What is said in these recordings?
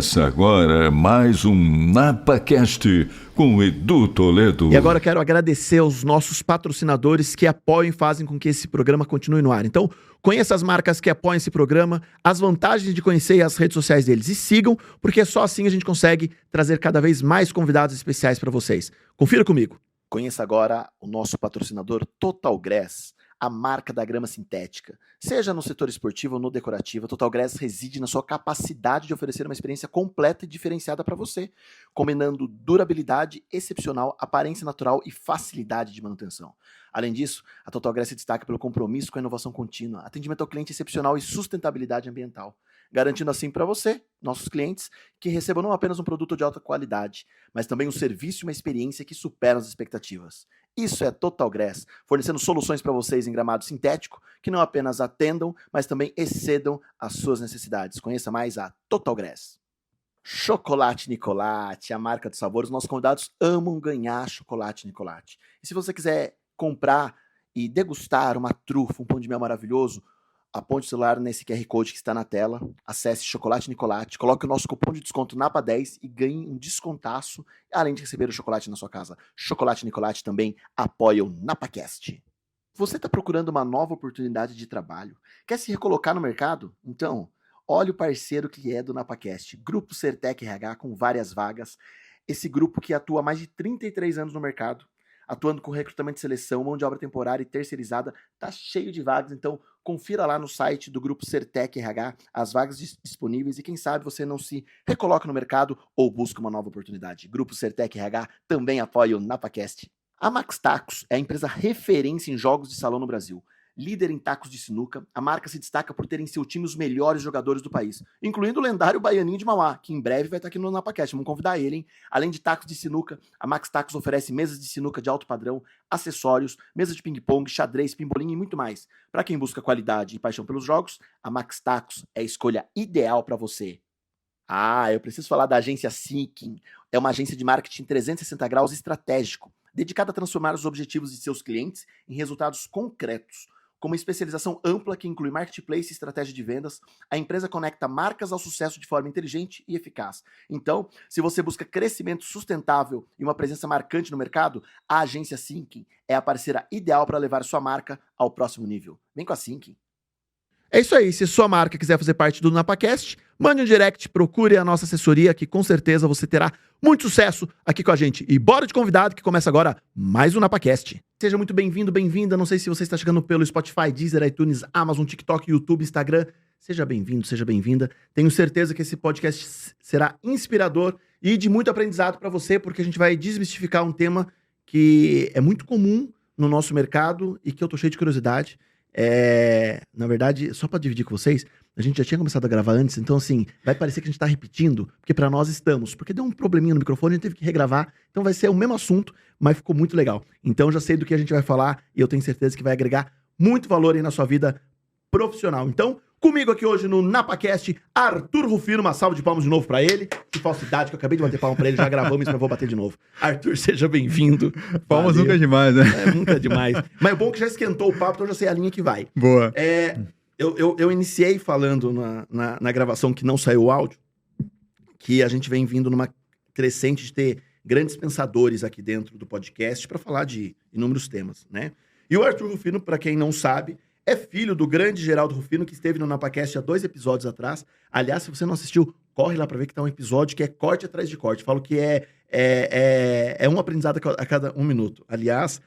Começa agora mais um NapaCast com o Edu Toledo. E agora eu quero agradecer aos nossos patrocinadores que apoiam e fazem com que esse programa continue no ar. Então, conheça as marcas que apoiam esse programa, as vantagens de conhecer as redes sociais deles e sigam, porque só assim a gente consegue trazer cada vez mais convidados especiais para vocês. Confira comigo. Conheça agora o nosso patrocinador Total Grass, a marca da grama sintética. Seja no setor esportivo ou no decorativo, a Total Grass reside na sua capacidade de oferecer uma experiência completa e diferenciada para você, combinando durabilidade excepcional, aparência natural e facilidade de manutenção. Além disso, a Total Grass se destaca pelo compromisso com a inovação contínua, atendimento ao cliente excepcional e sustentabilidade ambiental, garantindo assim para você, nossos clientes, que recebam não apenas um produto de alta qualidade, mas também um serviço e uma experiência que superam as expectativas. Isso é Total Grass, fornecendo soluções para vocês em gramado sintético que não apenas atendam, mas também excedam as suas necessidades. Conheça mais a Total Grass. Chocolate Nicolate, a marca dos sabores. Nossos convidados amam ganhar chocolate Nicolate. E se você quiser comprar e degustar uma trufa, um pão de mel maravilhoso, aponte o celular nesse QR Code que está na tela, acesse Chocolate Nicolate, coloque o nosso cupom de desconto NAPA10 e ganhe um descontaço, além de receber o chocolate na sua casa. Chocolate Nicolate também apoia o NapaCast. Você está procurando uma nova oportunidade de trabalho? Quer se recolocar no mercado? Então, olhe o parceiro que é do NapaCast, Grupo Sertec RH com várias vagas. Esse grupo que atua há mais de 33 anos no mercado, atuando com recrutamento e seleção, mão de obra temporária e terceirizada, tá cheio de vagas, então confira lá no site do Grupo Sertec RH as vagas disponíveis e quem sabe você não se recoloca no mercado ou busca uma nova oportunidade. Grupo Sertec RH também apoia o NapaCast. A Max Tacos é a empresa referência em jogos de salão no Brasil. Líder em tacos de sinuca, a marca se destaca por ter em seu time os melhores jogadores do país, incluindo o lendário Baianinho de Mauá, que em breve vai estar aqui no NapaCast. Vamos convidar ele, hein? Além de tacos de sinuca, a Max Tacos oferece mesas de sinuca de alto padrão, acessórios, mesas de ping-pong, xadrez, pimbolim e muito mais. Para quem busca qualidade e paixão pelos jogos, a Max Tacos é a escolha ideal para você. Eu preciso falar da agência Seeking. É uma agência de marketing 360 graus estratégico, dedicada a transformar os objetivos de seus clientes em resultados concretos. Com uma especialização ampla que inclui marketplace e estratégia de vendas, a empresa conecta marcas ao sucesso de forma inteligente e eficaz. Então, se você busca crescimento sustentável e uma presença marcante no mercado, a agência Seeking é a parceira ideal para levar sua marca ao próximo nível. Vem com a Seeking. É isso aí, se sua marca quiser fazer parte do NapaCast, mande um direct, procure a nossa assessoria que com certeza você terá muito sucesso aqui com a gente. E bora de convidado que começa agora mais um NapaCast. Seja muito bem-vindo, bem-vinda, não sei se você está chegando pelo Spotify, Deezer, iTunes, Amazon, TikTok, YouTube, Instagram. Seja bem-vindo, seja bem-vinda. Tenho certeza que esse podcast será inspirador e de muito aprendizado para você, porque a gente vai desmistificar um tema que é muito comum no nosso mercado e que eu tô cheio de curiosidade. Na verdade, só pra dividir com vocês, a gente já tinha começado a gravar antes, então assim, vai parecer que a gente tá repetindo, porque pra nós estamos, porque deu um probleminha no microfone, a gente teve que regravar, então vai ser o mesmo assunto, mas ficou muito legal. Então já sei do que a gente vai falar e eu tenho certeza que vai agregar muito valor aí na sua vida profissional. Então, comigo aqui hoje no NapaCast, Arthur Rufino, uma salva de palmas de novo pra ele. Que falsidade, que eu acabei de bater palma pra ele, já gravamos isso, mas vou bater de novo. Arthur, seja bem-vindo. Palmas nunca é demais, né? Nunca é demais. Mas é bom que já esquentou o papo, então eu já sei a linha que vai. Boa. Eu iniciei falando na gravação que não saiu o áudio, que a gente vem vindo numa crescente de ter grandes pensadores aqui dentro do podcast para falar de inúmeros temas, né? E o Arthur Rufino, para quem não sabe, é filho do grande Geraldo Rufino, que esteve no NapaCast há 2 episódios atrás. Aliás, se você não assistiu, corre lá pra ver que tá um episódio que é corte atrás de corte. Falo que é um aprendizado a cada 1 minuto. Aliás,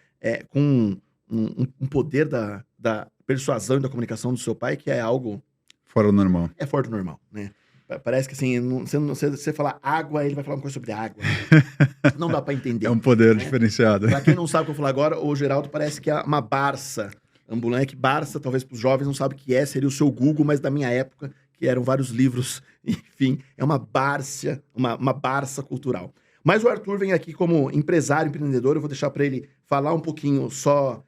com um poder da persuasão e da comunicação do seu pai, que é algo... Fora do normal. É fora do normal, né? Parece que assim, você falar água, ele vai falar uma coisa sobre água. Não dá pra entender. É um poder né? diferenciado. Pra quem não sabe o que eu vou falar agora, o Geraldo parece que é uma Barça ambulante. Barça, talvez para os jovens não sabem o que é, seria o seu Google, mas da minha época, que eram vários livros, enfim, é uma Barça, uma Barça cultural. Mas o Arthur vem aqui como empresário, empreendedor, eu vou deixar para ele falar um pouquinho só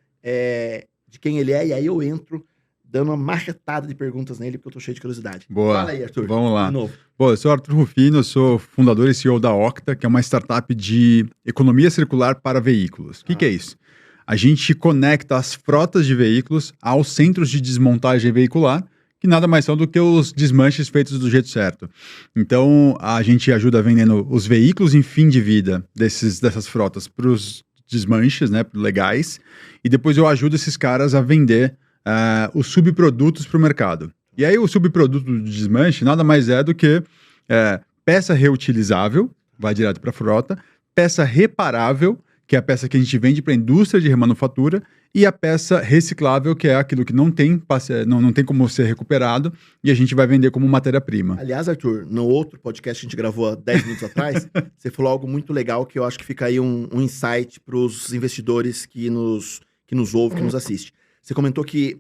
de quem ele é, e aí eu entro dando uma marretada de perguntas nele, porque eu tô cheio de curiosidade. Boa. Fala aí, Arthur. Vamos lá. De novo. Bom, eu sou Arthur Rufino, eu sou fundador e CEO da Octa, que é uma startup de economia circular para veículos. O que é isso? A gente conecta as frotas de veículos aos centros de desmontagem veicular, que nada mais são do que os desmanches feitos do jeito certo. Então, a gente ajuda vendendo os veículos em fim de vida dessas frotas para os desmanches, né, legais, e depois eu ajudo esses caras a vender os subprodutos para o mercado. E aí o subproduto do desmanche nada mais é do que peça reutilizável, vai direto para a frota, peça reparável, que é a peça que a gente vende para a indústria de remanufatura, e a peça reciclável, que é aquilo que não tem como ser recuperado, e a gente vai vender como matéria-prima. Aliás, Arthur, no outro podcast que a gente gravou há 10 minutos atrás, você falou algo muito legal que eu acho que fica aí um insight para os investidores que nos ouvem, que nos assistem. Você comentou que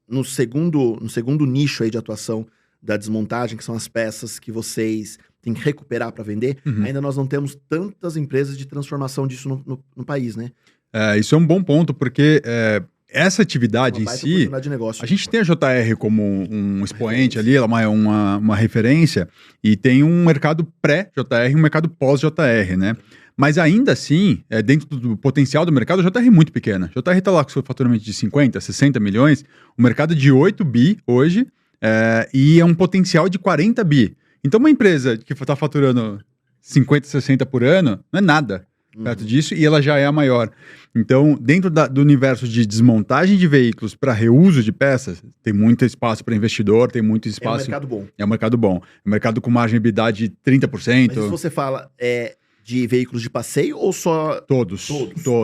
no segundo nicho aí de atuação da desmontagem, que são as peças que vocês têm que recuperar para vender, ainda nós não temos tantas empresas de transformação disso no país, né? Isso é um bom ponto, porque essa atividade em si, de negócio. A gente tem a JR como um expoente ali, ela é uma referência, e tem um mercado pré-JR e um mercado pós-JR, né? Mas ainda assim, dentro do potencial do mercado, a JR é muito pequena. A JR está lá com seu faturamento de 50, 60 milhões, o mercado é de 8 bi hoje, e é um potencial de 40 bi. Então, uma empresa que está faturando 50, 60 por ano, não é nada perto disso, e ela já é a maior. Então, dentro do universo de desmontagem de veículos para reuso de peças, tem muito espaço para investidor, tem muito espaço... É um mercado bom. É um mercado bom. É um mercado com margem EBITDA de 30%. Mas se você fala de veículos de passeio ou só... Todos.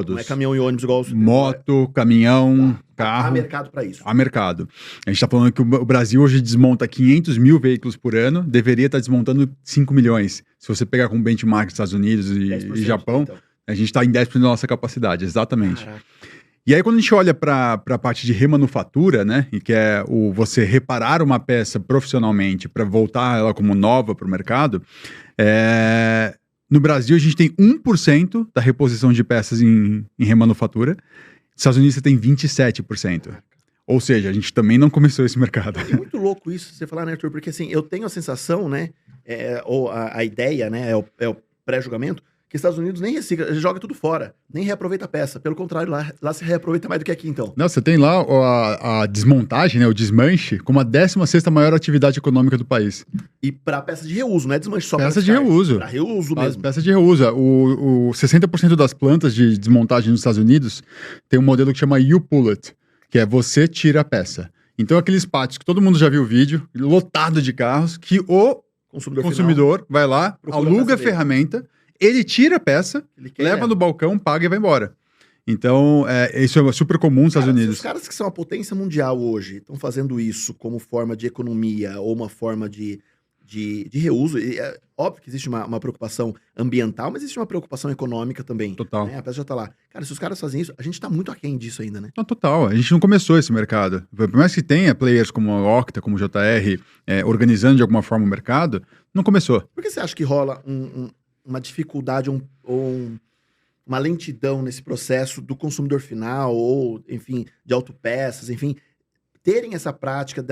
Não é caminhão e ônibus igual... Moto, caminhão, carro... Há mercado para isso. Há mercado. A gente está falando que o Brasil hoje desmonta 500 mil veículos por ano, deveria estar desmontando 5 milhões. Se você pegar com benchmark dos Estados Unidos e Japão, então. A gente está em 10% da nossa capacidade, exatamente. Caraca. E aí, quando a gente olha para a parte de remanufatura, né, e que é você reparar uma peça profissionalmente para voltar ela como nova para o mercado, no Brasil a gente tem 1% da reposição de peças em remanufatura, nos Estados Unidos você tem 27%. Ou seja, a gente também não começou esse mercado. É muito louco isso, você falar, né, Arthur? Porque assim, eu tenho a sensação, né, ou a ideia, né, é o pré-julgamento, que os Estados Unidos nem recicla, joga tudo fora, nem reaproveita a peça. Pelo contrário, lá se reaproveita mais do que aqui, então. Não, você tem lá a desmontagem, né, o desmanche, como a 16ª maior atividade econômica do país. E para peça de reuso, não é desmanche só para peça de reuso. Para reuso mesmo. Peça de reuso. O 60% das plantas de desmontagem nos Estados Unidos tem um modelo que chama U-Pull-It, que é você tira a peça. Então, aqueles pátios que todo mundo já viu o vídeo, lotado de carros, que o consumidor vai lá, aluga a ferramenta, ele tira a peça, leva no balcão, paga e vai embora. Então, isso é super comum nos Estados Unidos. Os caras que são a potência mundial hoje estão fazendo isso como forma de economia ou uma forma de reuso. E é óbvio que existe uma preocupação ambiental, mas existe uma preocupação econômica também. Total. Né? A peça já tá lá. Cara, se os caras fazem isso, a gente tá muito aquém disso ainda, né? Não, total. A gente não começou esse mercado. Por mais que tenha players como a Octa, como o JR, organizando de alguma forma o mercado, não começou. Por que você acha que rola uma dificuldade ou uma lentidão nesse processo do consumidor final ou, enfim, de autopeças, enfim, terem essa prática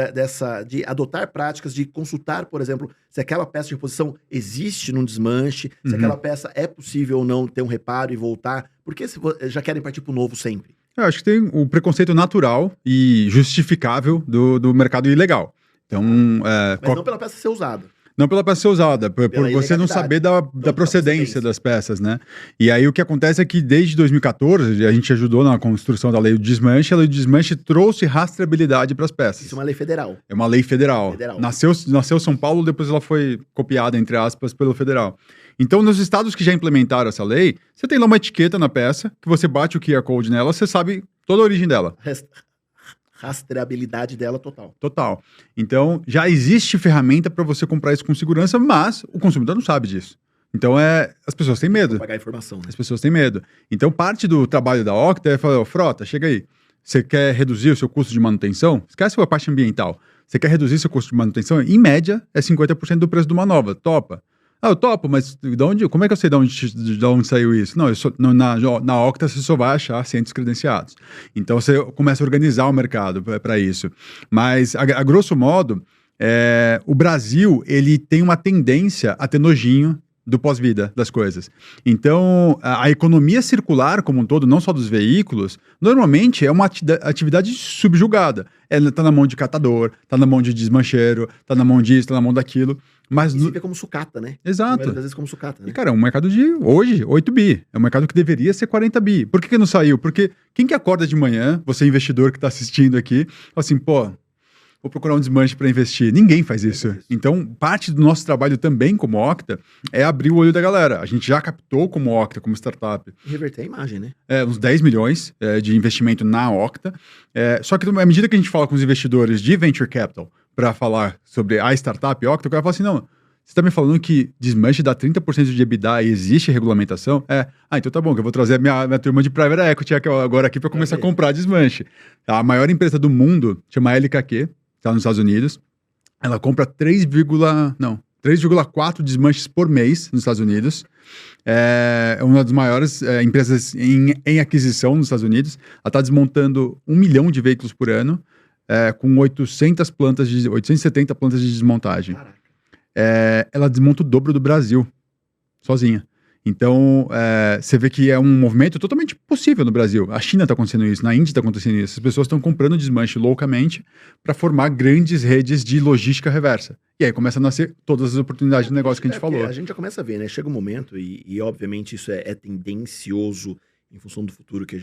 de adotar práticas de consultar, por exemplo, se aquela peça de reposição existe num desmanche, se aquela peça é possível ou não ter um reparo e voltar? Por que já querem partir para o novo sempre? Eu acho que tem o preconceito natural e justificável do mercado ilegal. Então, mas não pela peça ser usada. Não pela peça ser usada, por você não saber da procedência das peças, né? E aí o que acontece é que desde 2014, a gente ajudou na construção da lei do desmanche, a lei do desmanche trouxe rastreabilidade para as peças. Isso é uma lei federal. É uma lei federal. Nasceu São Paulo, depois ela foi copiada, entre aspas, pelo federal. Então, nos estados que já implementaram essa lei, você tem lá uma etiqueta na peça, que você bate o QR Code nela, você sabe toda a origem dela. Rastreabilidade dela total. Total. Então, já existe ferramenta para você comprar isso com segurança, mas o consumidor não sabe disso. Então, as pessoas têm medo. Pagar informação, né? As pessoas têm medo. Então, parte do trabalho da Octa é falar, frota, chega aí. Você quer reduzir o seu custo de manutenção? Esquece a parte ambiental. Você quer reduzir seu custo de manutenção? Em média, é 50% do preço de uma nova. Topa. Eu topo, mas como é que eu sei de onde saiu isso? Não, na Octa você só vai achar cientistas credenciados. Então você começa a organizar o mercado para isso. Mas, a grosso modo, o Brasil ele tem uma tendência a ter nojinho do pós-vida das coisas. Então, a economia circular como um todo, não só dos veículos, normalmente é uma atividade subjugada. Ela tá na mão de catador, tá na mão de desmancheiro, tá na mão disso, tá na mão daquilo. Mas E se vê como sucata, né? Exato. Às vezes como sucata, né? E, cara, é um mercado de, hoje, 8 bi. É um mercado que deveria ser 40 bi. Por que não saiu? Porque quem que acorda de manhã, você investidor que tá assistindo aqui, fala assim, pô, vou procurar um desmanche para investir. Ninguém faz isso. Então, parte do nosso trabalho também como Octa é abrir o olho da galera. A gente já captou como Octa, como startup, Reverter a imagem, né? uns 10 milhões de investimento na Octa. Só que à medida que a gente fala com os investidores de Venture Capital para falar sobre a startup Octa, o cara fala assim, não, você está me falando que desmanche dá 30% de EBITDA e existe regulamentação? Então tá bom, que eu vou trazer a minha turma de Private Equity agora aqui para começar a comprar desmanche. A maior empresa do mundo chama LKQ, está nos Estados Unidos, ela compra 3,4 desmanches por mês nos Estados Unidos. É uma das maiores empresas em aquisição nos Estados Unidos. Ela está desmontando 1 milhão de veículos por ano, com 870 plantas de desmontagem. Ela desmonta o dobro do Brasil, sozinha. Então, você vê que é um movimento totalmente possível no Brasil. A China está acontecendo isso, na Índia está acontecendo isso. As pessoas estão comprando desmanche loucamente para formar grandes redes de logística reversa. E aí começa a nascer todas as oportunidades de negócio que a gente falou. A gente já começa a ver, né? Chega um momento, e obviamente isso é tendencioso em função do futuro que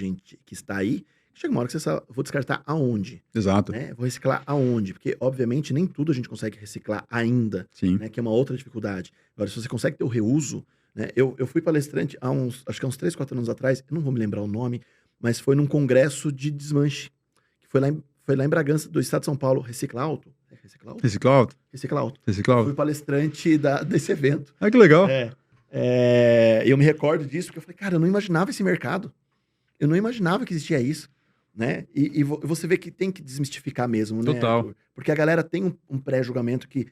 está aí. Chega uma hora que você sabe, vou descartar aonde? Exato. Né? Vou reciclar aonde? Porque, obviamente, nem tudo a gente consegue reciclar ainda. Sim. Né? Que é uma outra dificuldade. Agora, se você consegue ter o reuso, né? Eu fui palestrante acho que há uns 3, 4 anos atrás, eu não vou me lembrar o nome, mas foi num congresso de desmanche, que foi lá em Bragança, do estado de São Paulo, Recicla Alto. Recicla Alto? Recicla Alto. Recicla Alto. Recicla Eu Alto. fui palestrante desse evento. Que legal. Eu me recordo disso, porque eu falei, cara, eu não imaginava esse mercado. Eu não imaginava que existia isso. Né? E você vê que tem que desmistificar mesmo, né? Total. Arthur? Porque a galera tem um pré-julgamento que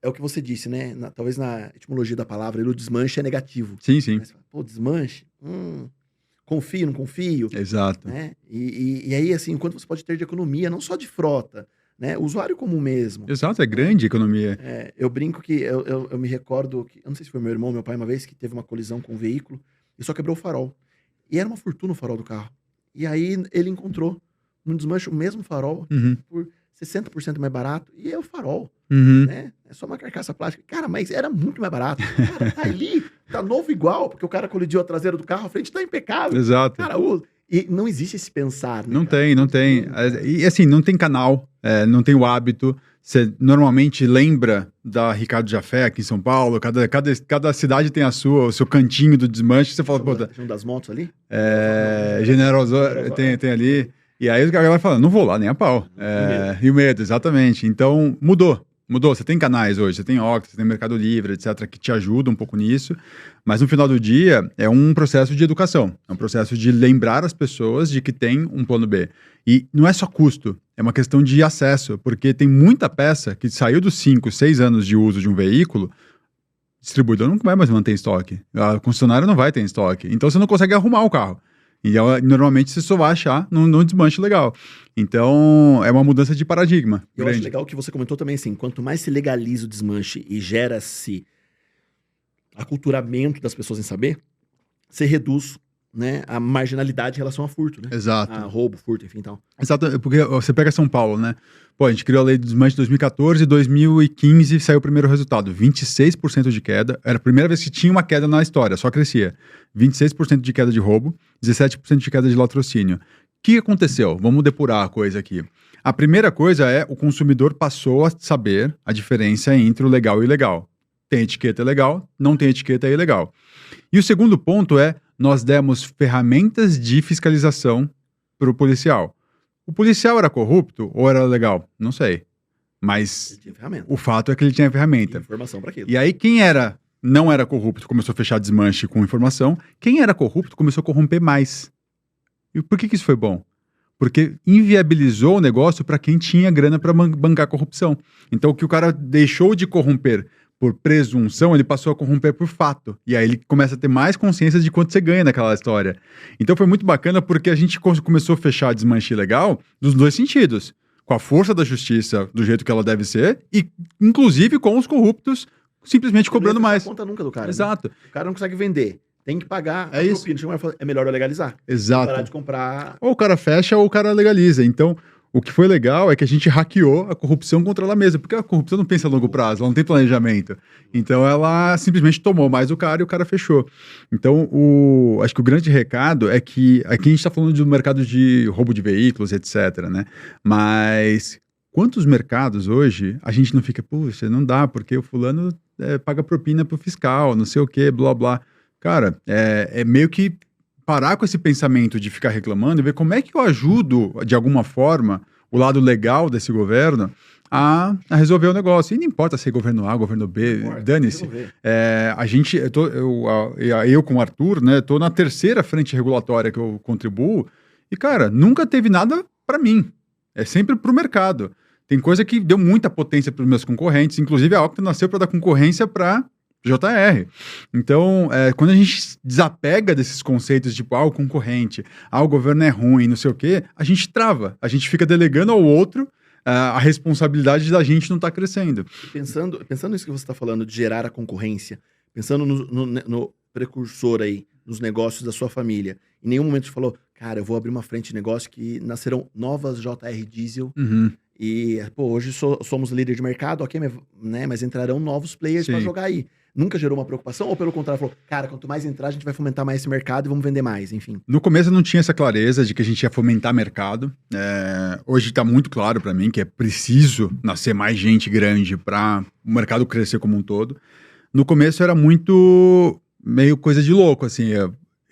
é o que você disse, né? Talvez na etimologia da palavra, o desmanche é negativo. Sim, sim. Mas, pô, desmanche? Confio, não confio? Exato. Né? E aí, assim, o quanto você pode ter de economia, não só de frota, né? O usuário comum mesmo. Exato, é grande a economia. Eu brinco que eu me recordo que, eu não sei se foi meu irmão, meu pai, uma vez, que teve uma colisão com um veículo e só quebrou o farol. E era uma fortuna o farol do carro. E aí ele encontrou no desmanche o mesmo farol por 60% mais barato. E é o farol, né? É só uma carcaça plástica. Cara, mas era muito mais barato. Cara, tá ali, tá novo igual, porque o cara colidiu a traseira do carro, a frente tá impecável. Exato. Cara, e não existe esse pensar, né? Não tem. E assim, não tem canal, não tem o hábito. Você normalmente lembra da Ricardo Jafé aqui em São Paulo, cada cidade tem o seu cantinho do desmanche, você fala, pô... Um das motos ali? General Osório tem ali. E aí o cara vai falando, não vou lá nem a pau. E o medo, exatamente. Então, mudou. Você tem canais hoje, você tem Octa, você tem Mercado Livre, etc., que te ajudam um pouco nisso. Mas no final do dia, é um processo de educação. É um processo de lembrar as pessoas de que tem um plano B. E não é só custo, é uma questão de acesso. Porque tem muita peça que saiu dos 5, 6 anos de uso de um veículo, o distribuidor não vai mais manter em estoque. A concessionária não vai ter em estoque. Então você não consegue arrumar o carro. E normalmente você só vai achar num desmanche legal. Então, é uma mudança de paradigma. Eu acho legal que você comentou também assim, quanto mais se legaliza o desmanche e gera-se aculturamento das pessoas em saber, você reduz, né, a marginalidade em relação a furto, né? Exato. A roubo, furto, enfim, tal. Exato, porque você pega São Paulo, né? Pô, a gente criou a lei do desmanche em 2014 e 2015 saiu o primeiro resultado, 26% de queda. Era a primeira vez que tinha uma queda na história, só crescia. 26% de queda de roubo, 17% de queda de latrocínio. O que aconteceu? Vamos depurar a coisa aqui. A primeira coisa é o consumidor passou a saber a diferença entre o legal e o ilegal. Tem etiqueta legal, não tem etiqueta é ilegal. E o segundo ponto é, nós demos ferramentas de fiscalização para o policial. O policial era corrupto ou era legal? Não sei. Mas o fato é que ele tinha ferramenta. Informação para aquilo. E aí quem não era corrupto começou a fechar desmanche com informação. Quem era corrupto começou a corromper mais. E por que isso foi bom? Porque inviabilizou o negócio para quem tinha grana para bancar a corrupção. Então o que o cara deixou de corromper por presunção, ele passou a corromper por fato. E aí ele começa a ter mais consciência de quanto você ganha naquela história. Então foi muito bacana porque a gente começou a fechar a desmanche legal dos dois sentidos. Com a força da justiça do jeito que ela deve ser e, inclusive, com os corruptos simplesmente cobrando mais. Não conta nunca do cara. Exato. Né? O cara não consegue vender. Tem que pagar É isso. propina. Chega uma hora e fala, é melhor eu legalizar. Exato. Parar de comprar. Ou o cara fecha ou o cara legaliza. Então, o que foi legal é que a gente hackeou a corrupção contra ela mesma, porque a corrupção não pensa a longo prazo, ela não tem planejamento. Então, ela simplesmente tomou mais o cara e o cara fechou. Então, acho que o grande recado é que aqui a gente está falando de um mercado de roubo de veículos, etc, né? Mas quantos mercados hoje a gente não fica, puxa, não dá, porque o fulano paga propina pro fiscal, não sei o quê, blá, blá. Cara, é meio que parar com esse pensamento de ficar reclamando e ver como é que eu ajudo, de alguma forma, o lado legal desse governo a resolver o negócio. E não importa se é governo A, governo B, dane-se. Eu com o Arthur, né, tô na terceira frente regulatória que eu contribuo e, cara, nunca teve nada para mim. É sempre pro mercado. Tem coisa que deu muita potência para os meus concorrentes, inclusive a Octa nasceu para dar concorrência para JR. Então, quando a gente desapega desses conceitos, tipo, o concorrente, o governo é ruim, não sei o quê, a gente trava, a gente fica delegando ao outro a responsabilidade da gente não estar crescendo. Pensando nisso que você está falando, de gerar a concorrência, pensando no precursor aí, nos negócios da sua família, em nenhum momento você falou, cara, eu vou abrir uma frente de negócio que nascerão novas JR Diesel, e, hoje somos líder de mercado, ok, né, mas entrarão novos players para jogar aí. Nunca gerou uma preocupação? Ou pelo contrário, falou, cara, quanto mais entrar, a gente vai fomentar mais esse mercado e vamos vender mais, enfim. No começo eu não tinha essa clareza de que a gente ia fomentar mercado. Hoje está muito claro para mim que é preciso nascer mais gente grande para o mercado crescer como um todo. No começo era muito meio coisa de louco, assim,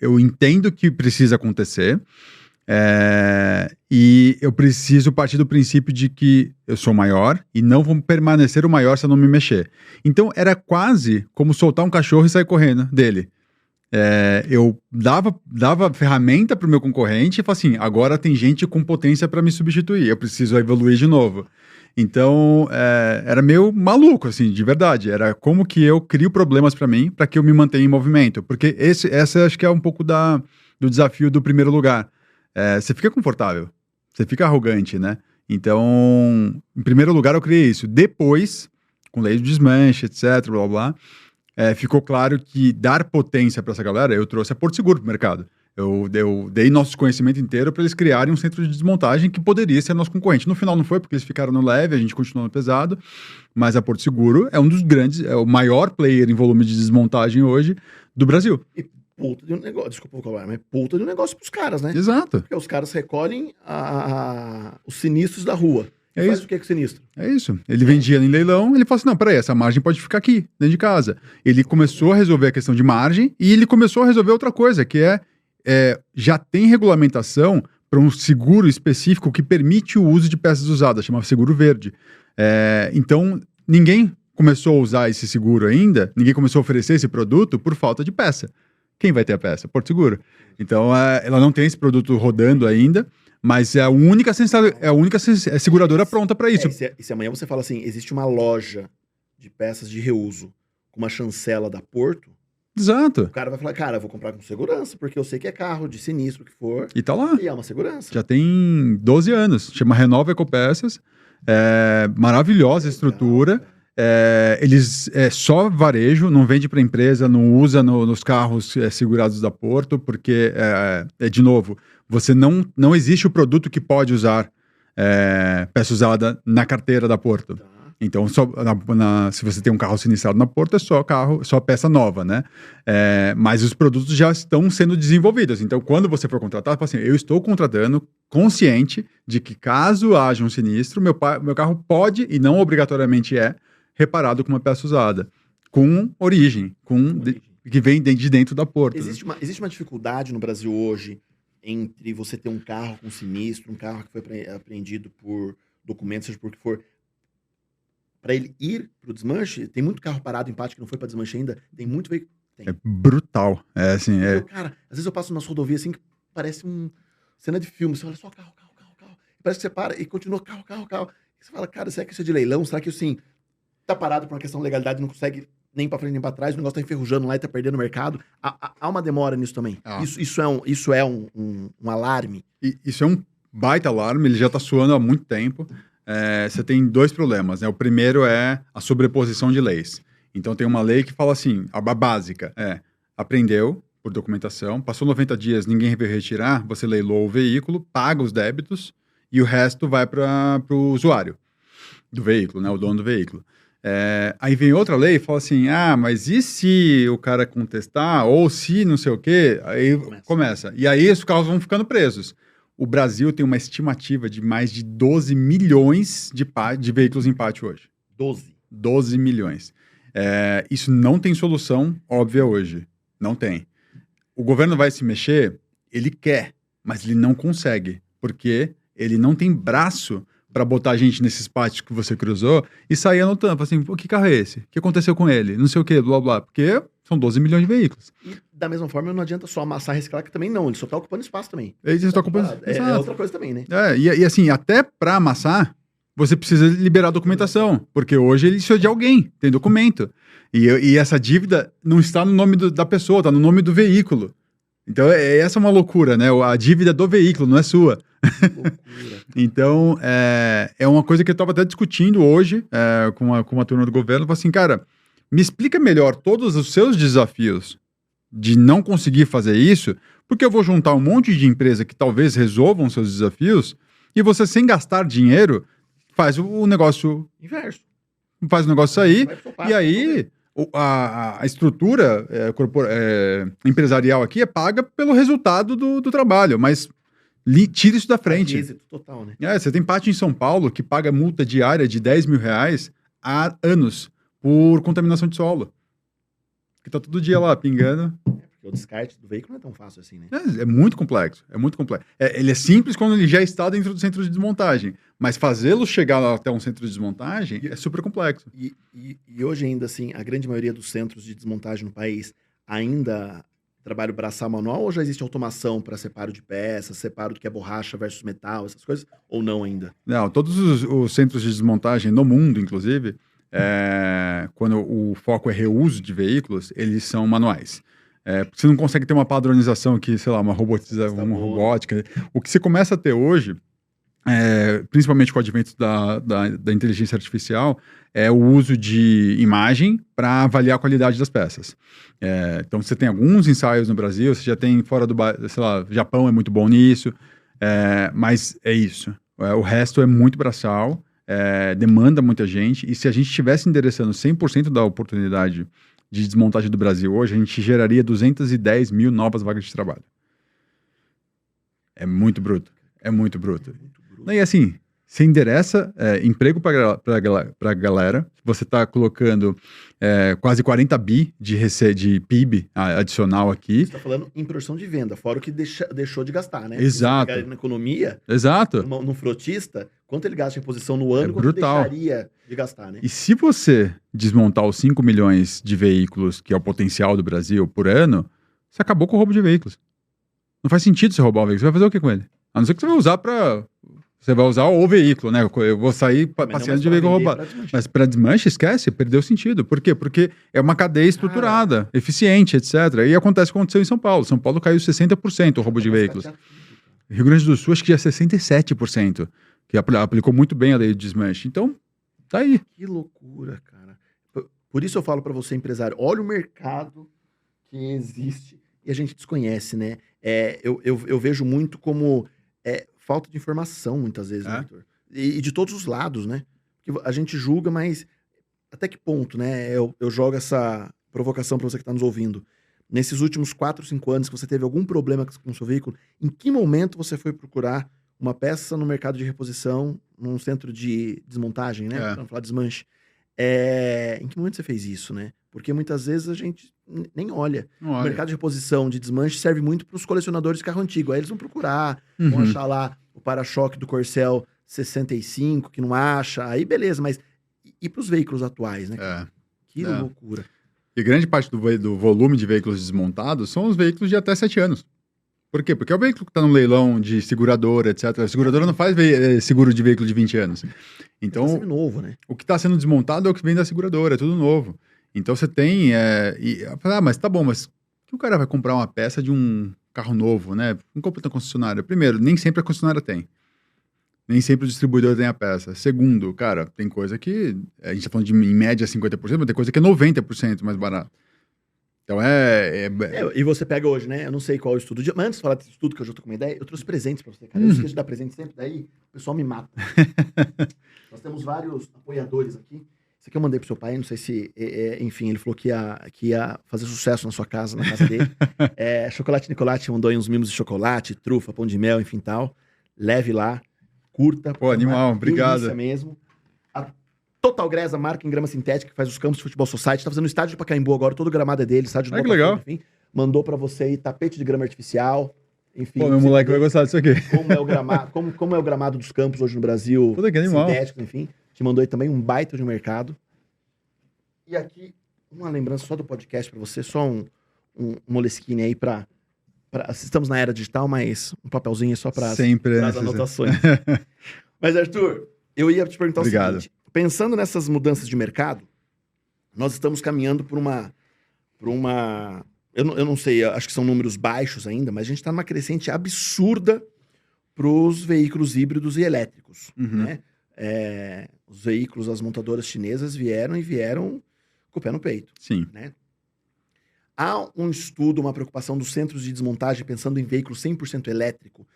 eu entendo que precisa acontecer, e eu preciso partir do princípio de que eu sou maior e não vou permanecer o maior se eu não me mexer. Então era quase como soltar um cachorro e sair correndo dele. Eu dava ferramenta para o meu concorrente e falava assim, agora tem gente com potência para me substituir, eu preciso evoluir de novo. Então era meio maluco, assim, de verdade. Era como que eu crio problemas para mim, para que eu me mantenha em movimento. Porque essa acho que é um pouco do desafio do primeiro lugar. Você fica confortável, você fica arrogante, né? Então, em primeiro lugar eu criei isso. Depois, com lei de desmanche, etc, blá, blá, ficou claro que dar potência para essa galera, eu trouxe a Porto Seguro pro mercado. Eu dei nosso conhecimento inteiro para eles criarem um centro de desmontagem que poderia ser nosso concorrente. No final não foi, porque eles ficaram no leve, a gente continuou no pesado, mas a Porto Seguro é um dos grandes, é o maior player em volume de desmontagem hoje do Brasil. E puta de um negócio, desculpa o cobrar, mas puta de um negócio pros caras, né? Exato. Porque os caras recolhem os sinistros da rua. Faz o que com o sinistro? É isso. Ele vendia em leilão, ele falou assim, não, peraí, essa margem pode ficar aqui, dentro de casa. Ele começou a resolver a questão de margem e ele começou a resolver outra coisa, que já tem regulamentação para um seguro específico que permite o uso de peças usadas, chama seguro verde. Então, ninguém começou a usar esse seguro ainda, ninguém começou a oferecer esse produto por falta de peça. Quem vai ter a peça? Porto Seguro. Então, ela não tem esse produto rodando ainda, mas é a única seguradora pronta para isso. E se amanhã você fala assim, existe uma loja de peças de reuso com uma chancela da Porto, exato. O cara vai falar, cara, eu vou comprar com segurança, porque eu sei que é carro de sinistro, o que for. E tá lá. E é uma segurança. Já tem 12 anos. Chama Renova Ecopeças. Maravilhosa estrutura. Eles só varejo, não vende para empresa, não usa nos carros segurados da Porto, porque, de novo, você não existe o produto que pode usar peça usada na carteira da Porto. Tá. Então, se você tem um carro sinistrado na Porto, é só peça nova, né? Mas os produtos já estão sendo desenvolvidos. Então, quando você for contratar, fala assim, eu estou contratando consciente de que caso haja um sinistro, meu carro pode, e não obrigatoriamente reparado com uma peça usada, com origem, que vem de dentro da Porto. Existe uma dificuldade no Brasil hoje entre você ter um carro com sinistro, um carro que foi apreendido por documentos, seja por que for, para ele ir pro desmanche? Tem muito carro parado em pátio que não foi para desmanche ainda, tem muito veículo. Tem. É brutal. Cara, às vezes eu passo nas rodovias assim que parece uma cena de filme, você olha só carro. Parece que você para e continua carro. E você fala, cara, será que isso é de leilão? Será que assim tá parado por uma questão de legalidade, não consegue nem para frente nem para trás, o negócio tá enferrujando lá e tá perdendo o mercado? Há uma demora nisso também. Isso é um alarme. Isso é um baita alarme, ele já tá soando há muito tempo. Você tem dois problemas, né? O primeiro é a sobreposição de leis. Então tem uma lei que fala assim, a básica é, apreendeu por documentação, passou 90 dias, ninguém veio retirar, você leiloou o veículo, paga os débitos e o resto vai para o usuário do veículo, né, o dono do veículo. Aí vem outra lei e fala assim, mas e se o cara contestar, ou se não sei o quê, aí começa. E aí os carros vão ficando presos. O Brasil tem uma estimativa de mais de 12 milhões de veículos em pátio hoje. 12 milhões. Isso não tem solução óbvia hoje. Não tem. O governo vai se mexer? Ele quer, mas ele não consegue, porque ele não tem braço para botar a gente nesses pátios que você cruzou e sair anotando, assim, que carro é esse? O que aconteceu com ele? Não sei o que, blá, blá, porque são 12 milhões de veículos. E da mesma forma não adianta só amassar e reciclar, que também não, ele só tá ocupando espaço também. Ele só tá ocupando é outra coisa também, né? E assim, até para amassar, você precisa liberar a documentação, porque hoje ele precisa de alguém, tem documento. E essa dívida não está no nome da pessoa, está no nome do veículo. Então, essa é uma loucura, né? A dívida do veículo não é sua. Então, é uma coisa que eu estava até discutindo hoje com uma turma do governo. Falei assim, cara, me explica melhor todos os seus desafios de não conseguir fazer isso, porque eu vou juntar um monte de empresa que talvez resolvam seus desafios e você, sem gastar dinheiro, faz o negócio inverso. Faz o negócio sair e aí a estrutura empresarial aqui é paga pelo resultado do trabalho, mas tira isso da frente. Êxito total, né? Você tem pátio em São Paulo que paga multa diária de R$10 mil há anos por contaminação de solo. Que tá todo dia lá pingando. Porque o descarte do veículo não é tão fácil assim, né? É muito complexo, ele é simples quando ele já está dentro do centro de desmontagem, mas fazê-lo chegar até um centro de desmontagem é super complexo. E hoje ainda, assim, a grande maioria dos centros de desmontagem no país ainda trabalha braçal manual ou já existe automação para separo de peças, separo do que é borracha versus metal, essas coisas, ou não ainda? Não, todos os centros de desmontagem no mundo, inclusive, quando o foco é reuso de veículos, eles são manuais. Porque você não consegue ter uma padronização aqui, sei lá, uma robótica. O que você começa a ter hoje, principalmente com o advento da inteligência artificial, é o uso de imagem para avaliar a qualidade das peças. Então, você tem alguns ensaios no Brasil, você já tem fora do, sei lá, Japão é muito bom nisso, mas é isso. O resto é muito braçal, demanda muita gente, e se a gente estivesse endereçando 100% da oportunidade de desmontagem do Brasil hoje, a gente geraria 210 mil novas vagas de trabalho. É muito bruto. E assim, você endereça emprego para a galera, você está colocando quase 40 bi de PIB adicional aqui. Você está falando em produção de venda, fora o que deixou de gastar, né? Exato. Se na economia, exato. No frotista, quanto ele gasta em reposição no ano, quanto ele deixaria de gastar, né? E se você desmontar os 5 milhões de veículos, que é o potencial do Brasil por ano, você acabou com o roubo de veículos. Não faz sentido você roubar um veículo. Você vai fazer o que com ele? A não ser que você vai usar Você vai usar o veículo, né? Eu vou sair passeando de veículo roubado. Mas para desmanche, esquece, perdeu sentido. Por quê? Porque é uma cadeia estruturada, eficiente, etc. E acontece o que aconteceu em São Paulo. São Paulo caiu 60% o roubo de veículos. Rio Grande do Sul, acho que já é 67%, que aplicou muito bem a lei de desmanche. Então, tá aí. Que loucura, cara. Por isso eu falo para você, empresário, olha o mercado que existe e a gente desconhece, né? Eu vejo muito como falta de informação, muitas vezes, né, Victor? E de todos os lados, né? Porque a gente julga, mas até que ponto, né? Eu jogo essa provocação para você que está nos ouvindo. Nesses últimos 4, 5 anos que você teve algum problema com o seu veículo, em que momento você foi procurar uma peça no mercado de reposição, num centro de desmontagem, né? Para não falar desmanche. Em que momento você fez isso, né? Porque muitas vezes a gente nem olha. O mercado de reposição, de desmanche, serve muito para os colecionadores de carro antigo. Aí eles vão procurar, vão achar lá o para-choque do Corcel 65, que não acha. Aí beleza, mas e para os veículos atuais, né? Que loucura. E grande parte do volume de veículos desmontados são os veículos de até 7 anos. Por quê? Porque é o veículo que está no leilão de seguradora, etc. A seguradora não faz seguro de veículo de 20 anos. Então, novo, né? O que está sendo desmontado é o que vem da seguradora, é tudo novo. Então você tem... mas tá bom, mas que o cara vai comprar uma peça de um carro novo, né? Não compra na concessionária. Primeiro, nem sempre a concessionária tem. Nem sempre o distribuidor tem a peça. Segundo, cara, tem coisa que a gente tá falando de em média 50%, mas tem coisa que é 90% mais barato. Então E você pega hoje, né? Eu não sei qual é o estudo. Mas antes de falar desse estudo, que eu já tô com uma ideia, eu trouxe presentes pra você, cara. Eu esqueço de dar presente sempre, daí o pessoal me mata. Nós temos vários apoiadores aqui. Esse aqui eu mandei pro seu pai, não sei se... enfim, ele falou que ia fazer sucesso na sua casa, na casa dele. Chocolate Nicolate mandou aí uns mimos de chocolate, trufa, pão de mel, enfim tal. Leve lá, curta. Pô, animal, obrigado. Delícia mesmo. A Total Grass, a marca em grama sintética, que faz os campos de futebol society, tá fazendo o estádio de Pacaembu agora, todo o gramado é dele, estádio de que legal. enfim. Mandou pra você aí tapete de grama artificial, enfim. Pô, meu moleque vai gostar disso aqui. Como é o gramado dos campos hoje no Brasil, Puta, que animal. sintético, enfim. Te mandou aí também um baita de mercado. E aqui, uma lembrança só do podcast pra você, só um Moleskine aí pra... Estamos na era digital, mas um papelzinho só para as anotações. Mas, Arthur, eu ia te perguntar o seguinte. Pensando nessas mudanças de mercado, nós estamos caminhando por uma eu não sei, acho que são números baixos ainda, mas a gente está numa crescente absurda para os veículos híbridos e elétricos. Né? Os veículos, as montadoras chinesas vieram com o pé no peito. Sim. Né? Há um estudo, uma preocupação dos centros de desmontagem pensando em veículo 100% elétrico.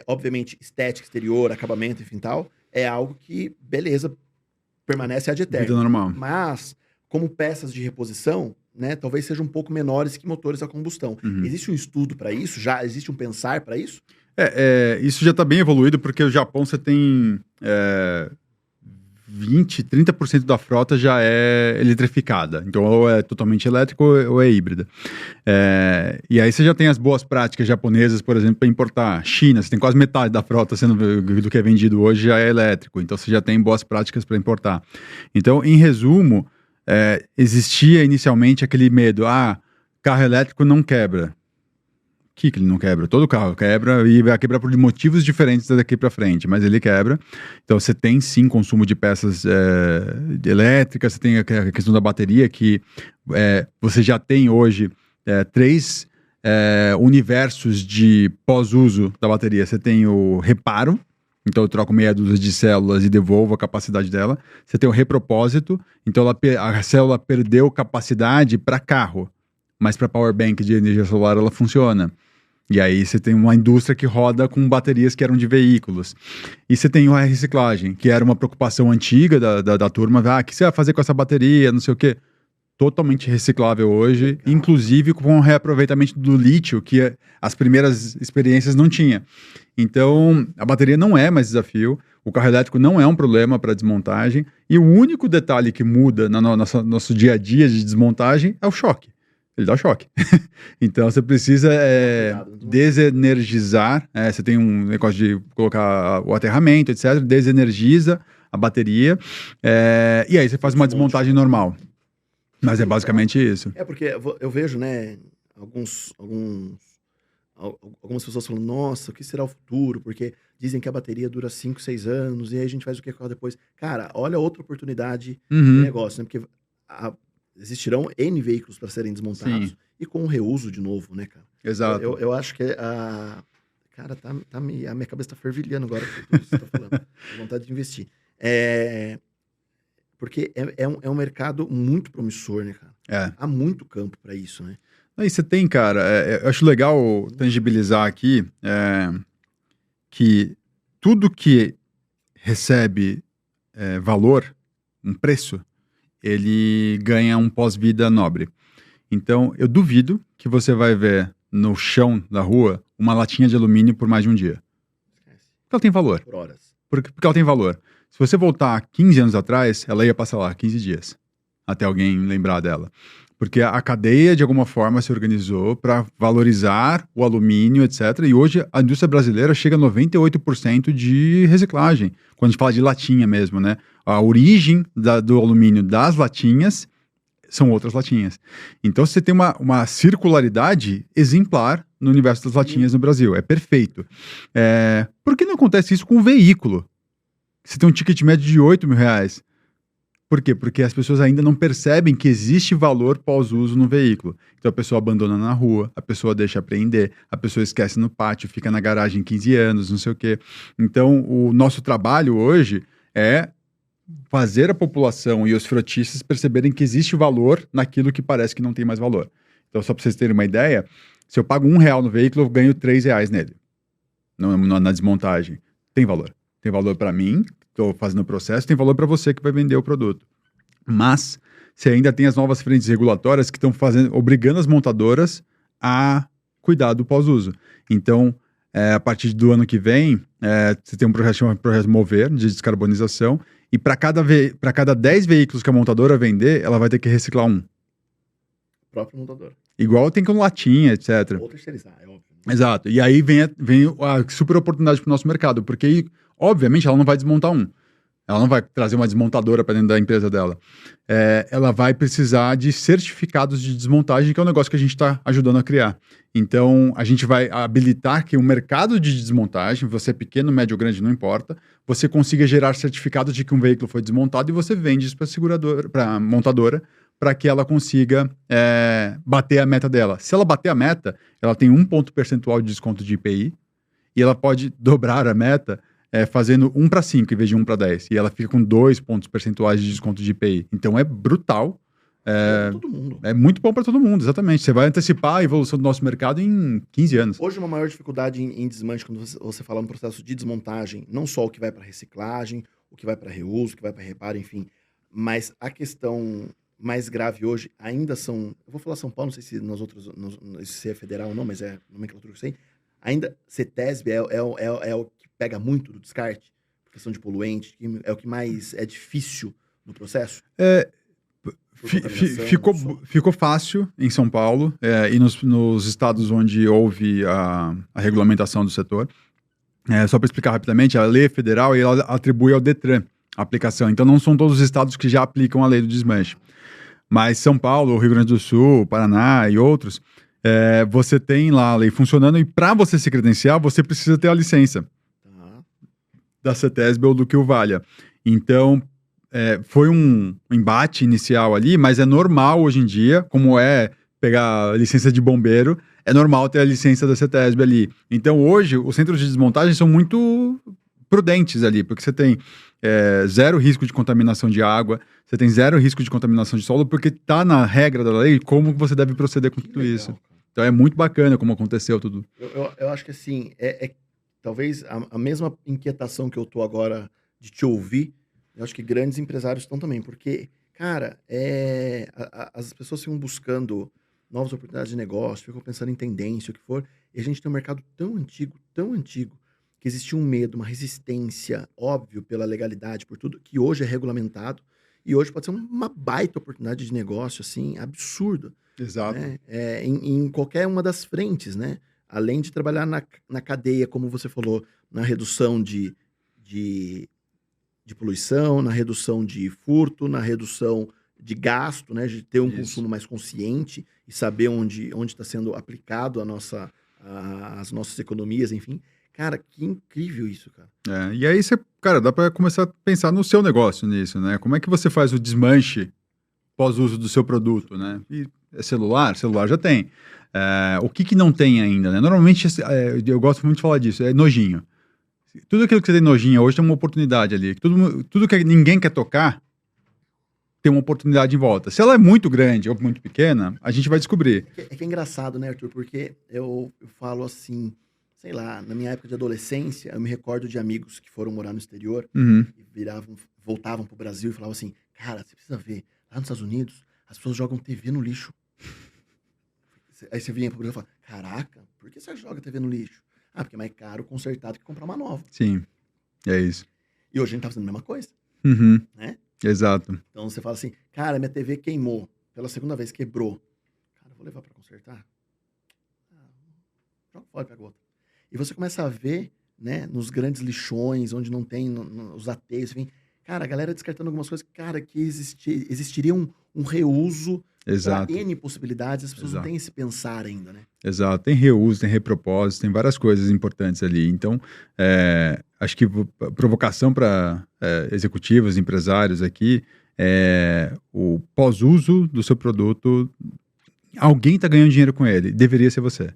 Obviamente, estética, exterior, acabamento, enfim tal, é algo que, beleza, permanece ad eterno. Vida normal. Mas, como peças de reposição, né, talvez sejam um pouco menores que motores a combustão. Existe um estudo para isso? Já existe um pensar para isso? Isso já está bem evoluído, porque o Japão você tem 20%, 30% da frota já é eletrificada. Então, ou é totalmente elétrico ou é híbrida. E aí você já tem as boas práticas japonesas, por exemplo, para importar. China, você tem quase metade da frota do que é vendido hoje já é elétrico. Então, você já tem boas práticas para importar. Então, em resumo, existia inicialmente aquele medo. Carro elétrico não quebra. Que ele não quebra? Todo carro quebra e vai quebrar por motivos diferentes daqui para frente, mas ele quebra. Então você tem sim consumo de peças elétricas, você tem a questão da bateria, que você já tem hoje 3 universos de pós-uso da bateria. Você tem o reparo, então eu troco meia dúzia de células e devolvo a capacidade dela. Você tem o repropósito, então a célula perdeu capacidade para carro, mas para power bank de energia solar ela funciona. E aí você tem uma indústria que roda com baterias que eram de veículos. E você tem a reciclagem, que era uma preocupação antiga da turma. O que você vai fazer com essa bateria, não sei o quê. Totalmente reciclável hoje, inclusive com o reaproveitamento do lítio, que as primeiras experiências não tinha. Então, a bateria não é mais desafio, o carro elétrico não é um problema para desmontagem, e o único detalhe que muda no nosso dia a dia de desmontagem é o choque. Ele dá choque. Então, você precisa desenergizar. Você tem um negócio de colocar o aterramento, etc. Desenergiza a bateria. E aí você faz uma desmontagem normal. Mas é basicamente isso. Porque eu vejo, né, algumas pessoas falando, nossa, o que será o futuro? Porque dizem que a bateria dura 5, 6 anos, e aí a gente faz o que com ela depois. Cara, olha outra oportunidade de negócio, né? Porque existirão N veículos para serem desmontados. Sim. E com o reuso de novo, né, cara? Exato. Eu acho que cara, a minha cabeça tá fervilhando agora com tudo que você tá falando. Tenho vontade de investir. Porque é um mercado muito promissor, né, cara? Há muito campo para isso, né? Aí você tem, cara, eu acho legal tangibilizar aqui que tudo que recebe valor, um preço, ele ganha um pós-vida nobre. Então, eu duvido que você vai ver no chão da rua uma latinha de alumínio por mais de um dia. Porque ela tem valor. Por horas. Porque ela tem valor. Se você voltar 15 anos atrás, ela ia passar lá 15 dias, até alguém lembrar dela. Porque a cadeia, de alguma forma, se organizou para valorizar o alumínio, etc. E hoje a indústria brasileira chega a 98% de reciclagem, quando a gente fala de latinha mesmo, né? A origem do alumínio das latinhas são outras latinhas. Então você tem uma circularidade exemplar no universo das latinhas no Brasil. É perfeito. Por que não acontece isso com o veículo? Você tem um ticket médio de R$8.000. Por quê? Porque as pessoas ainda não percebem que existe valor pós-uso no veículo. Então a pessoa abandona na rua, a pessoa deixa apreender, a pessoa esquece no pátio, fica na garagem 15 anos, não sei o quê. Então o nosso trabalho hoje é fazer a população e os frotistas perceberem que existe valor naquilo que parece que não tem mais valor. Então, só para vocês terem uma ideia, se eu pago R$1 no veículo, eu ganho R$3 nele, na desmontagem. Tem valor. Tem valor para mim, estou fazendo o processo, tem valor para você que vai vender o produto. Mas, você ainda tem as novas frentes regulatórias que estão obrigando as montadoras a cuidar do pós-uso. Então, a partir do ano que vem, você tem um projeto chamado Projeto Mover, de descarbonização, e para cada 10 veículos que a montadora vender, ela vai ter que reciclar um. Próprio montador. Igual tem com latinha, etc. Ou terceirizar, é óbvio. Exato. E aí vem a super oportunidade para o nosso mercado, porque, obviamente, ela não vai desmontar um. Ela não vai trazer uma desmontadora para dentro da empresa dela. Ela vai precisar de certificados de desmontagem, que é um negócio que a gente está ajudando a criar. Então, a gente vai habilitar que o mercado de desmontagem, você é pequeno, médio ou grande, não importa, você consiga gerar certificados de que um veículo foi desmontado e você vende isso para a montadora, para que ela consiga bater a meta dela. Se ela bater a meta, ela tem 1 ponto percentual de desconto de IPI e ela pode dobrar a meta fazendo 1 para 5 em vez de 1 para 10. E ela fica com 2 pontos percentuais de desconto de IPI. Então é brutal. Todo mundo. É muito bom para todo mundo, exatamente. Você vai antecipar a evolução do nosso mercado em 15 anos. Hoje, uma maior dificuldade em desmanche, quando você fala no processo de desmontagem, não só o que vai para reciclagem, o que vai para reuso, o que vai para reparo, enfim, mas a questão mais grave hoje ainda são... Eu vou falar São Paulo, não sei se nas outras, se é federal ou não, mas é nomenclatura que eu sei. Ainda CETESB é o que pega muito do descarte, questão de poluente, é o que mais é difícil no processo? Ficou fácil em São Paulo e nos estados onde houve a regulamentação do setor. Só para explicar rapidamente, a lei federal ela atribui ao Detran a aplicação. Então, não são todos os estados que já aplicam a lei do desmanche. Mas São Paulo, Rio Grande do Sul, Paraná e outros, você tem lá a lei funcionando e para você se credenciar, você precisa ter a licença da CETESB ou do que o valha. Então, foi um embate inicial ali, mas é normal hoje em dia, como pegar a licença de bombeiro, é normal ter a licença da CETESB ali. Então, hoje, os centros de desmontagem são muito prudentes ali, porque você tem zero risco de contaminação de água, você tem zero risco de contaminação de solo, porque está na regra da lei como você deve proceder com tudo isso. Então, é muito bacana como aconteceu tudo. Eu acho que, assim, talvez a mesma inquietação que eu tô agora de te ouvir, eu acho que grandes empresários estão também, porque, cara, as pessoas ficam buscando novas oportunidades de negócio, ficam pensando em tendência, o que for, e a gente tem um mercado tão antigo, que existia um medo, uma resistência, óbvio, pela legalidade, por tudo, que hoje é regulamentado, e hoje pode ser uma baita oportunidade de negócio, assim, absurda. Exato. Né? Em qualquer uma das frentes, né? Além de trabalhar na cadeia, como você falou, na redução de poluição, na redução de furto, na redução de gasto, né? De ter um consumo mais consciente e saber onde está sendo aplicado as nossas economias, enfim. Cara, que incrível isso, cara. E aí dá para começar a pensar no seu negócio nisso, né? Como é que você faz o desmanche pós-uso do seu produto, né? E celular já tem. O que não tem ainda, né? Normalmente, eu gosto muito de falar disso, é nojinho. Tudo aquilo que você tem nojinho hoje tem uma oportunidade ali. Tudo que ninguém quer tocar tem uma oportunidade em volta. Se ela é muito grande ou muito pequena, a gente vai descobrir. É engraçado, né, Arthur? Porque eu falo assim, sei lá, na minha época de adolescência, eu me recordo de amigos que foram morar no exterior e voltavam pro Brasil e falavam assim, cara, você precisa ver, lá nos Estados Unidos, as pessoas jogam TV no lixo. Aí você vinha pro Brasil e fala, caraca, por que você joga TV no lixo? Porque é mais caro consertado que comprar uma nova. Sim, é isso. E hoje a gente tá fazendo a mesma coisa, né? Exato. Então você fala assim, cara, minha TV queimou, pela segunda vez quebrou. Cara, eu vou levar pra consertar? Joga fora e pega outra. E você começa a ver, né, nos grandes lixões, onde não tem os ateios, enfim, cara, a galera descartando algumas coisas, cara, que existiria um reuso. Exato. Para N possibilidades, as pessoas não têm esse pensar ainda, né? Exato. Tem reuso, tem repropósito, tem várias coisas importantes ali. Então, acho que provocação para executivos, empresários aqui, o pós-uso do seu produto, alguém está ganhando dinheiro com ele, deveria ser você.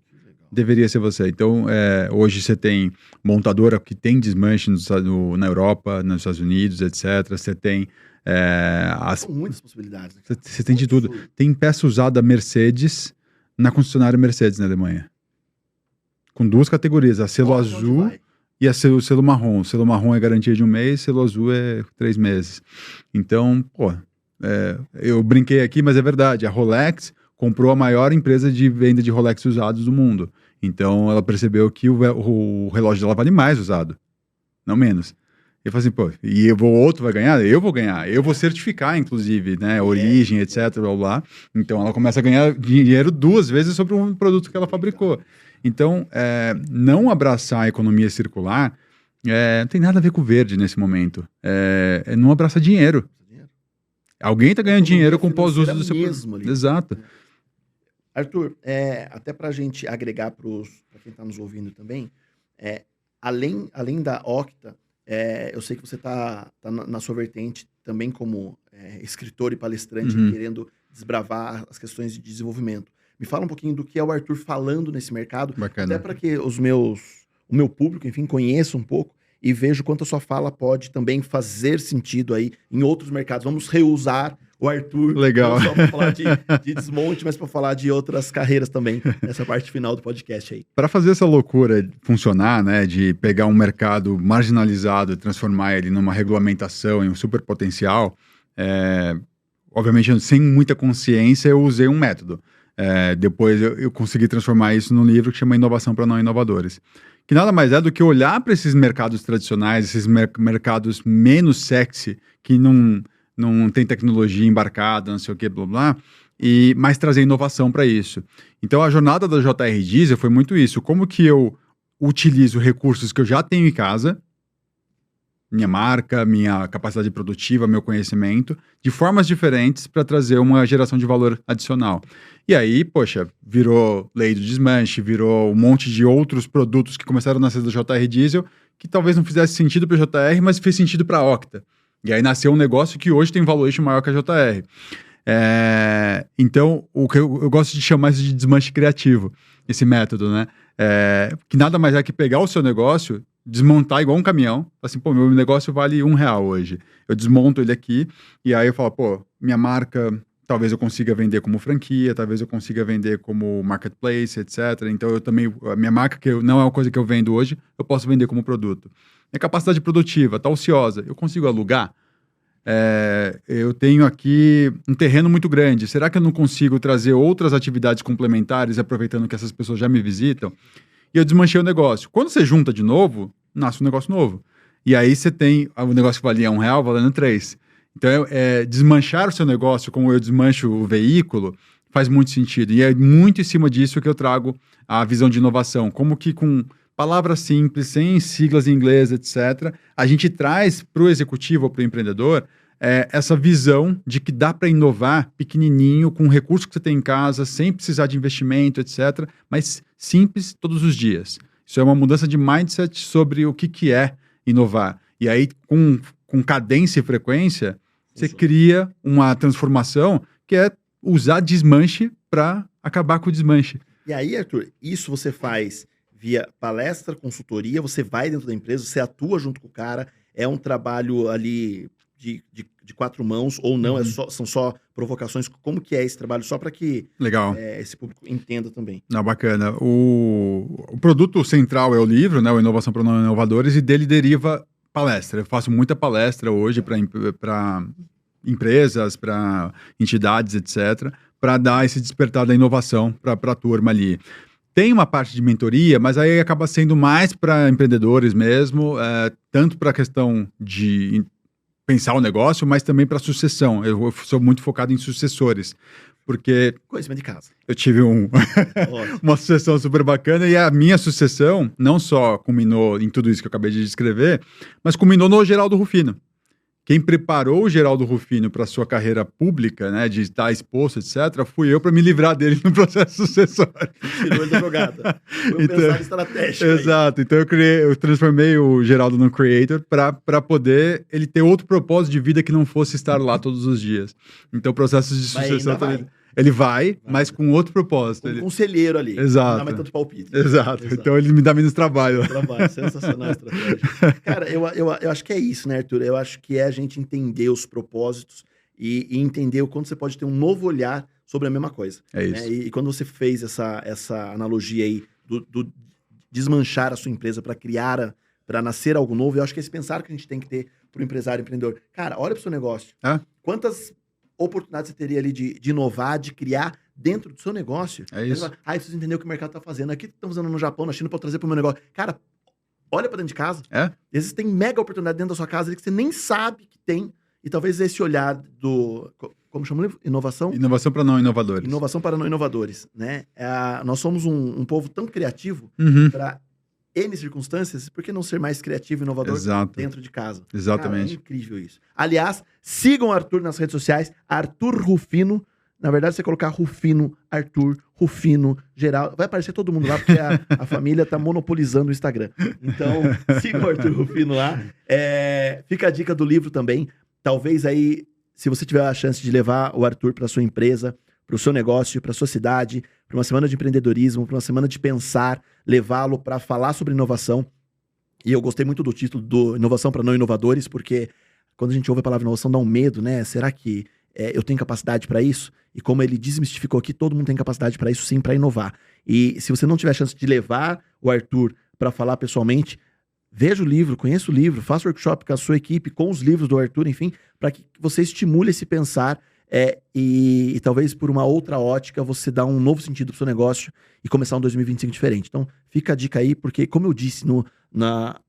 Deveria ser você. Então, hoje você tem montadora que tem desmanche na Europa, nos Estados Unidos, etc. Você tem... São muitas possibilidades. Né? Você tem de tudo. Tem peça usada Mercedes na concessionária Mercedes na Alemanha. Com 2 categorias, a selo azul e o selo marrom. O selo marrom é garantia de 1 mês, selo azul é 3 meses. Então, eu brinquei aqui, mas é verdade. A Rolex comprou a maior empresa de venda de Rolex usados do mundo. Então, ela percebeu que o relógio dela vale mais usado, não menos. Eu falei assim, e outro vai ganhar? Eu vou ganhar. Eu vou certificar, inclusive, né? Origem, etc, blá, blá. Então, ela começa a ganhar dinheiro 2 vezes sobre um produto que ela fabricou. Então, não abraçar a economia circular não tem nada a ver com o verde nesse momento. Não abraçar dinheiro. Alguém está ganhando dinheiro com o pós-uso do seu produto. Exato. Arthur, até para a gente agregar para quem está nos ouvindo também, além da Octa, eu sei que você tá na sua vertente também como escritor e palestrante, querendo desbravar as questões de desenvolvimento. Me fala um pouquinho do que é o Arthur falando nesse mercado, Bacana. até para que o meu público, enfim, conheça um pouco e veja o quanto a sua fala pode também fazer sentido aí em outros mercados. Vamos reusar o Arthur, legal, não só para falar de desmonte, mas para falar de outras carreiras também, nessa parte final do podcast aí. Para fazer essa loucura funcionar, né, de pegar um mercado marginalizado e transformar ele numa regulamentação, em um super potencial, obviamente, sem muita consciência, eu usei um método. Depois eu consegui transformar isso num livro que chama Inovação para Não Inovadores. Que nada mais é do que olhar para esses mercados tradicionais, esses mercados menos sexy, que não tem tecnologia embarcada, não sei o que, blá, blá, mas trazer inovação para isso. Então, a jornada da JR Diesel foi muito isso. Como que eu utilizo recursos que eu já tenho em casa, minha marca, minha capacidade produtiva, meu conhecimento, de formas diferentes para trazer uma geração de valor adicional. E aí, virou lei do desmanche, virou um monte de outros produtos que começaram a nascer da JR Diesel, que talvez não fizesse sentido para a JR, mas fez sentido para a Octa. E aí nasceu um negócio que hoje tem valuation maior que a JR. Então, o que eu gosto de chamar isso de desmanche criativo, esse método, né? Que nada mais é que pegar o seu negócio, desmontar igual um caminhão, assim, meu negócio vale R$1 hoje. Eu desmonto ele aqui, e aí eu falo, minha marca, talvez eu consiga vender como franquia, talvez eu consiga vender como marketplace, etc. Então, a minha marca, que não é uma coisa que eu vendo hoje, eu posso vender como produto. Minha capacidade produtiva está ociosa, eu consigo alugar? Eu tenho aqui um terreno muito grande, será que eu não consigo trazer outras atividades complementares, aproveitando que essas pessoas já me visitam? E eu desmanchei o negócio. Quando você junta de novo, nasce um negócio novo. E aí você tem o negócio que valia R$1, valendo 3. Então, desmanchar o seu negócio, como eu desmancho o veículo, faz muito sentido. E é muito em cima disso que eu trago a visão de inovação. Como que com palavras simples, sem siglas em inglês, etc., a gente traz para o executivo ou para o empreendedor essa visão de que dá para inovar pequenininho, com o recurso que você tem em casa, sem precisar de investimento, etc., mas simples todos os dias. Isso é uma mudança de mindset sobre o que é inovar. E aí, com cadência e frequência, você cria uma transformação que é usar desmanche para acabar com o desmanche. E aí, Arthur, isso você faz via palestra, consultoria, você vai dentro da empresa, você atua junto com o cara, é um trabalho ali de 4 mãos ou não, são só provocações. Como que é esse trabalho? Só para que legal. Esse público entenda também. Não, bacana. O produto central é o livro, né, o Inovação para Não Inovadores, e dele deriva palestra. Eu faço muita palestra hoje para empresas, para entidades, etc., para dar esse despertar da inovação para a turma ali. Tem uma parte de mentoria, mas aí acaba sendo mais para empreendedores mesmo, tanto para a questão de pensar o negócio, mas também para sucessão. Eu sou muito focado em sucessores, porque... Conhecimento de casa. Eu tive uma sucessão super bacana, e a minha sucessão não só culminou em tudo isso que eu acabei de descrever, mas culminou no Geraldo Rufino, quem preparou o Geraldo Rufino para sua carreira pública, né, de estar exposto, etc., fui eu para me livrar dele no processo sucessório. Tirou ele da jogada. Foi pensar estratégico. Exato. Então eu transformei o Geraldo no creator para poder ele ter outro propósito de vida que não fosse estar lá todos os dias. Então o processo de sucessão ele vai, mas com outro propósito. Um conselheiro ali. Exato. Não dá mais tanto palpite. Exato. Então ele me dá menos trabalho. Sensacional a estratégia. Cara, eu acho que é isso, né, Arthur? Eu acho que é a gente entender os propósitos e entender o quanto você pode ter um novo olhar sobre a mesma coisa. É isso. Né? E quando você fez essa analogia aí do desmanchar a sua empresa para nascer algo novo, eu acho que esse pensar que a gente tem que ter para o empresário, empreendedor. Cara, olha para o seu negócio. Quantas oportunidades você teria ali de inovar, de criar dentro do seu negócio? É isso. Você preciso entender o que o mercado está fazendo. Aqui estão usando no Japão, na China, para trazer para o meu negócio. Cara, olha para dentro de casa. Existem mega oportunidades dentro da sua casa ali que você nem sabe que tem. E talvez esse olhar do... Como chama o livro? Inovação? Inovação para não inovadores. Inovação para não inovadores, né? Nós somos um povo tão criativo para N circunstâncias, por que não ser mais criativo e inovador dentro de casa? Exatamente. Cara, é incrível isso. Aliás, sigam o Arthur nas redes sociais, Arthur Rufino. Na verdade, você colocar Rufino, Arthur, Rufino, Geraldo, vai aparecer todo mundo lá, porque a família tá monopolizando o Instagram. Então, sigam o Arthur Rufino lá. Fica a dica do livro também. Talvez aí, se você tiver a chance de levar o Arthur para sua empresa, para o seu negócio, para a sua cidade, para uma semana de empreendedorismo, para uma semana de pensar, levá-lo para falar sobre inovação. E eu gostei muito do título do Inovação para Não Inovadores, porque quando a gente ouve a palavra inovação dá um medo, né? Será que eu tenho capacidade para isso? E como ele desmistificou aqui, todo mundo tem capacidade para isso sim, para inovar. E se você não tiver a chance de levar o Arthur para falar pessoalmente, veja o livro, conheça o livro, faça workshop com a sua equipe, com os livros do Arthur, enfim, para que você estimule esse pensar e talvez por uma outra ótica você dá um novo sentido para o seu negócio e começar um 2025 diferente. Então, fica a dica aí, porque como eu disse no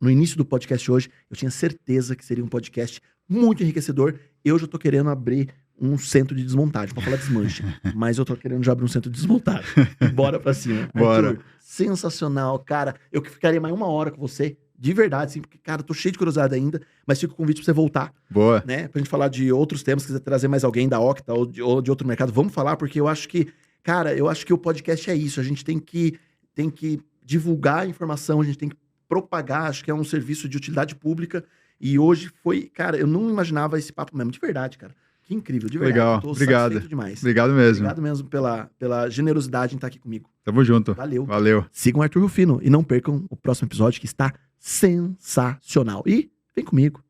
início do podcast hoje, eu tinha certeza que seria um podcast muito enriquecedor. Eu já tô querendo abrir um centro de desmontagem, para falar desmanche, mas eu tô querendo já abrir um centro de desmontagem. Bora pra cima. Bora. Arthur, sensacional, cara. Eu ficaria mais 1 hora com você, de verdade, assim, porque, cara, eu tô cheio de curiosidade ainda, mas fica o convite pra você voltar. Boa. Né? Pra gente falar de outros temas, se quiser trazer mais alguém da Octa ou de outro mercado, vamos falar, porque eu acho que, cara, o podcast é isso. A gente tem que divulgar a informação, a gente tem que propagar, acho que é um serviço de utilidade pública. E hoje foi, cara, eu não imaginava esse papo mesmo, de verdade, cara. Que incrível, de verdade. Legal, obrigado. Demais. Obrigado mesmo. Obrigado mesmo pela generosidade em estar aqui comigo. Tamo junto. Valeu. Sigam o Arthur Rufino e não percam o próximo episódio que está sensacional. E vem comigo.